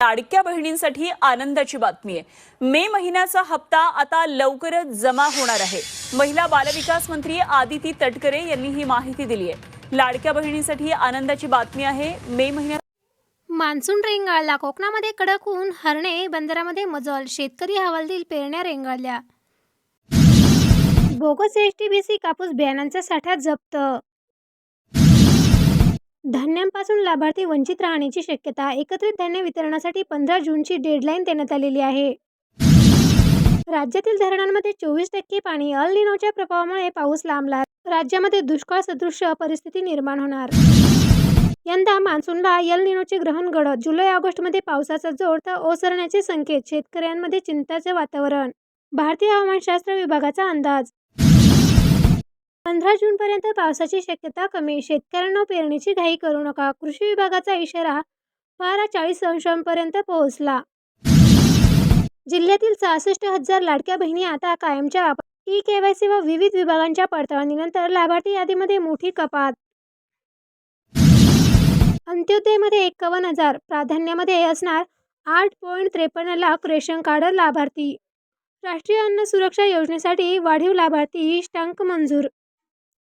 लाडक्या बहिणींसाठी आनंदाची बातमी आहे। मे महिन्याचा हप्ता आता लवकरच जमा होणार आहे। महिला बालविकास मंत्री आदिती तटकरे यांनी ही माहिती दिली आहे। लाडक्या बहिणींसाठी आनंदाची बातमी आहे। मे महिन्यात मान्सून रेंगाळला, कोकणामध्ये कडक ऊन, हर्णे बंदरामध्ये मजल, शेतकरी हवालदिल पेरण्या रेंगाळल्या। बोगस एसटीबीसी कापूस बियाणांचा साठा जप्त। धान्यांपासून लाभार्थी वंचित राहण्याची शक्यता, एकत्रित धान्य वितरणासाठी 15 जूनची डेडलाईन देण्यात आलेली आहे। राज्यातील धरणांमध्ये 24% पाणी, अल निनोच्या प्रभावामुळे पाऊस लांबला, राज्यामध्ये दुष्काळ सदृश परिस्थिती निर्माण होणार। यंदा मान्सूनला एल निनोचे ग्रहण घडत, जुलै-ऑगस्टमध्ये पावसाचा जोर तर ओसरण्याचे संकेत, शेतकऱ्यांमध्ये चिंताचे वातावरण। भारतीय हवामानशास्त्र विभागाचा अंदाज, 15 जूनपर्यंत पावसाची शक्यता कमी, शेतकऱ्यांना पेरणीची घाई करू नका, कृषी विभागाचा इशारा, पारा 40 अंशांपर्यंत पोहोचला। जिल्ह्यातील 66,000 लाडक्या बहिणी आता कायमच्या वापर, ई-केवायसी व विविध विभागांच्या पडताळणीनंतर लाभार्थी यादीमध्ये मोठी कपात। अंत्योदयमध्ये 51,000, प्राधान्यामध्ये असणार 8.53 लाख रेशन कार्ड लाभार्थी। राष्ट्रीय अन्न सुरक्षा योजनेसाठी वाढीव लाभार्थी इष्टांक मंजूर।